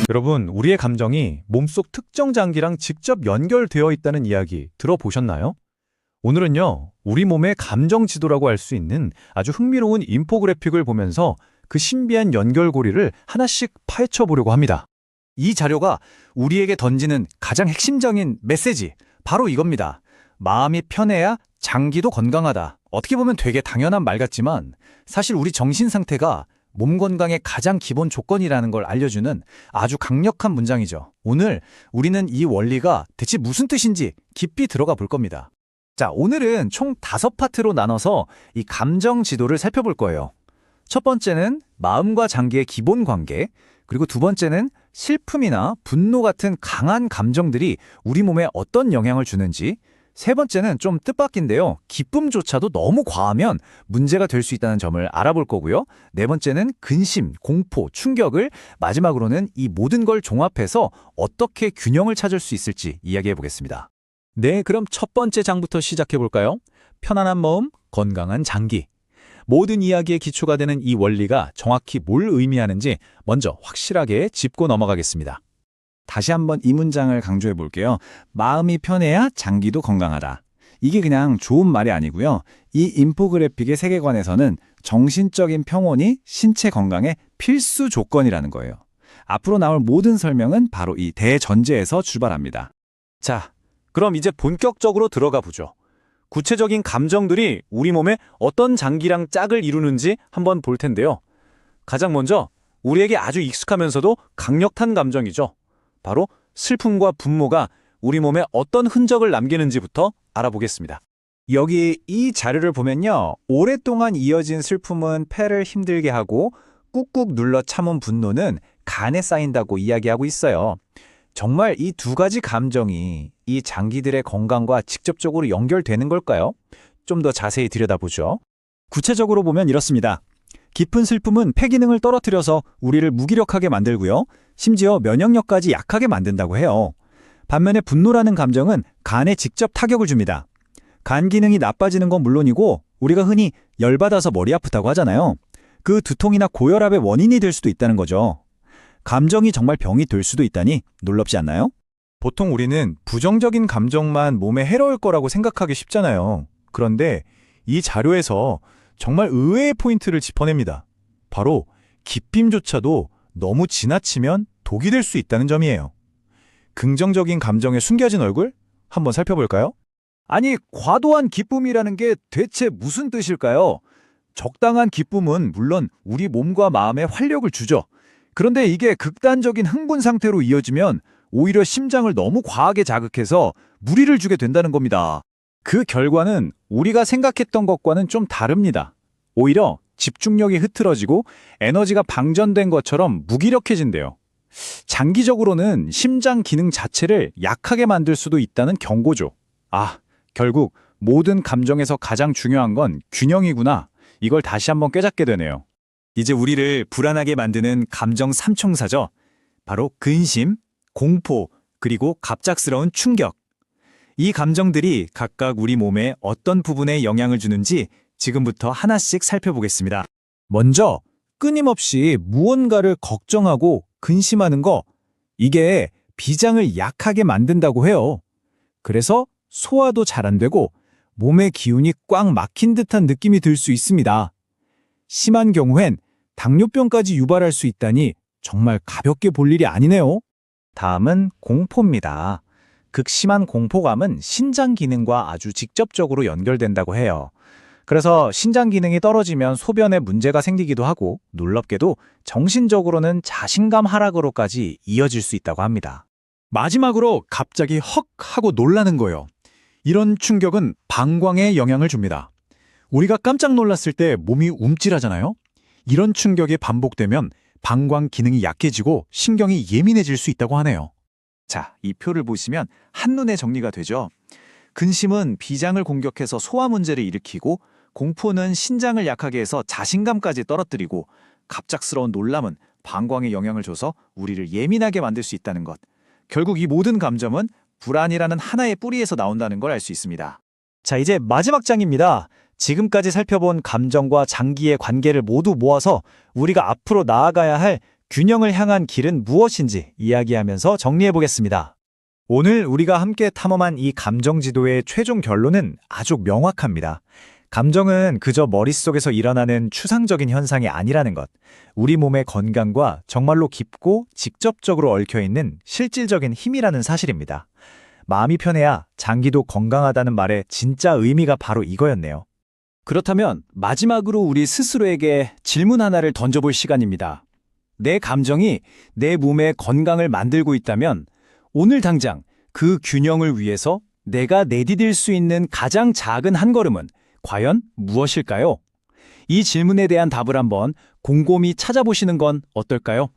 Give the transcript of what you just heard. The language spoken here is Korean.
여러분, 우리의 감정이 몸속 특정 장기랑 직접 연결되어 있다는 이야기 들어보셨나요? 오늘은요, 우리 몸의 감정 지도라고 할 수 있는 아주 흥미로운 인포그래픽을 보면서 그 신비한 연결고리를 하나씩 파헤쳐 보려고 합니다. 이 자료가 우리에게 던지는 가장 핵심적인 메시지, 바로 이겁니다. 마음이 편해야 장기도 건강하다. 어떻게 보면 되게 당연한 말 같지만 사실 우리 정신 상태가 몸 건강의 가장 기본 조건이라는 걸 알려주는 아주 강력한 문장이죠. 오늘 우리는 이 원리가 대체 무슨 뜻인지 깊이 들어가 볼 겁니다. 자, 오늘은 총 5파트로 나눠서 이 감정 지도를 살펴볼 거예요. 첫 번째는 마음과 장기의 기본 관계, 그리고 두 번째는 슬픔이나 분노 같은 강한 감정들이 우리 몸에 어떤 영향을 주는지, 세 번째는 좀 뜻밖인데요. 기쁨조차도 너무 과하면 문제가 될 수 있다는 점을 알아볼 거고요. 네 번째는 근심, 공포, 충격을, 마지막으로는 이 모든 걸 종합해서 어떻게 균형을 찾을 수 있을지 이야기해 보겠습니다. 네, 그럼 첫 번째 장부터 시작해 볼까요? 편안한 마음, 건강한 장기. 모든 이야기의 기초가 되는 이 원리가 정확히 뭘 의미하는지 먼저 확실하게 짚고 넘어가겠습니다. 다시 한번 이 문장을 강조해 볼게요. 마음이 편해야 장기도 건강하다. 이게 그냥 좋은 말이 아니고요. 이 인포그래픽의 세계관에서는 정신적인 평온이 신체 건강의 필수 조건이라는 거예요. 앞으로 나올 모든 설명은 바로 이 대전제에서 출발합니다. 자, 그럼 이제 본격적으로 들어가 보죠. 구체적인 감정들이 우리 몸에 어떤 장기랑 짝을 이루는지 한번 볼 텐데요. 가장 먼저 우리에게 아주 익숙하면서도 강력한 감정이죠. 바로 슬픔과 분노가 우리 몸에 어떤 흔적을 남기는지부터 알아보겠습니다. 여기 이 자료를 보면요. 오랫동안 이어진 슬픔은 폐를 힘들게 하고 꾹꾹 눌러 참은 분노는 간에 쌓인다고 이야기하고 있어요. 정말 이 두 가지 감정이 이 장기들의 건강과 직접적으로 연결되는 걸까요? 좀 더 자세히 들여다보죠. 구체적으로 보면 이렇습니다. 깊은 슬픔은 폐 기능을 떨어뜨려서 우리를 무기력하게 만들고요. 심지어 면역력까지 약하게 만든다고 해요. 반면에 분노라는 감정은 간에 직접 타격을 줍니다. 간 기능이 나빠지는 건 물론이고 우리가 흔히 열받아서 머리 아프다고 하잖아요. 그 두통이나 고혈압의 원인이 될 수도 있다는 거죠. 감정이 정말 병이 될 수도 있다니 놀랍지 않나요? 보통 우리는 부정적인 감정만 몸에 해로울 거라고 생각하기 쉽잖아요. 그런데 이 자료에서 정말 의외의 포인트를 짚어냅니다. 바로 기쁨조차도 너무 지나치면 독이 될 수 있다는 점이에요. 긍정적인 감정의 숨겨진 얼굴 한번 살펴볼까요? 아니, 과도한 기쁨이라는 게 대체 무슨 뜻일까요? 적당한 기쁨은 물론 우리 몸과 마음에 활력을 주죠. 그런데 이게 극단적인 흥분 상태로 이어지면 오히려 심장을 너무 과하게 자극해서 무리를 주게 된다는 겁니다. 그 결과는 우리가 생각했던 것과는 좀 다릅니다. 오히려 집중력이 흐트러지고 에너지가 방전된 것처럼 무기력해진대요. 장기적으로는 심장 기능 자체를 약하게 만들 수도 있다는 경고죠. 아, 결국 모든 감정에서 가장 중요한 건 균형이구나. 이걸 다시 한번 꿰잡게 되네요. 이제 우리를 불안하게 만드는 감정 삼총사죠. 바로 근심, 공포, 그리고 갑작스러운 충격. 이 감정들이 각각 우리 몸에 어떤 부분에 영향을 주는지 지금부터 하나씩 살펴보겠습니다. 먼저 끊임없이 무언가를 걱정하고 근심하는 거, 이게 비장을 약하게 만든다고 해요. 그래서 소화도 잘 안 되고 몸의 기운이 꽉 막힌 듯한 느낌이 들 수 있습니다. 심한 경우엔 당뇨병까지 유발할 수 있다니 정말 가볍게 볼 일이 아니네요. 다음은 공포입니다. 극심한 공포감은 신장 기능과 아주 직접적으로 연결된다고 해요. 그래서 신장 기능이 떨어지면 소변에 문제가 생기기도 하고 놀랍게도 정신적으로는 자신감 하락으로까지 이어질 수 있다고 합니다. 마지막으로 갑자기 헉 하고 놀라는 거예요. 이런 충격은 방광에 영향을 줍니다. 우리가 깜짝 놀랐을 때 몸이 움찔하잖아요. 이런 충격이 반복되면 방광 기능이 약해지고 신경이 예민해질 수 있다고 하네요. 자, 이 표를 보시면 한눈에 정리가 되죠. 근심은 비장을 공격해서 소화 문제를 일으키고 공포는 신장을 약하게 해서 자신감까지 떨어뜨리고 갑작스러운 놀람은 방광에 영향을 줘서 우리를 예민하게 만들 수 있다는 것. 결국 이 모든 감정은 불안이라는 하나의 뿌리에서 나온다는 걸 알 수 있습니다. 자, 이제 마지막 장입니다. 지금까지 살펴본 감정과 장기의 관계를 모두 모아서 우리가 앞으로 나아가야 할 균형을 향한 길은 무엇인지 이야기하면서 정리해 보겠습니다. 오늘 우리가 함께 탐험한 이 감정 지도의 최종 결론은 아주 명확합니다. 감정은 그저 머릿속에서 일어나는 추상적인 현상이 아니라는 것, 우리 몸의 건강과 정말로 깊고 직접적으로 얽혀있는 실질적인 힘이라는 사실입니다. 마음이 편해야 장기도 건강하다는 말의 진짜 의미가 바로 이거였네요. 그렇다면 마지막으로 우리 스스로에게 질문 하나를 던져볼 시간입니다. 내 감정이 내 몸의 건강을 만들고 있다면 오늘 당장 그 균형을 위해서 내가 내디딜 수 있는 가장 작은 한 걸음은 과연 무엇일까요? 이 질문에 대한 답을 한번 곰곰이 찾아보시는 건 어떨까요?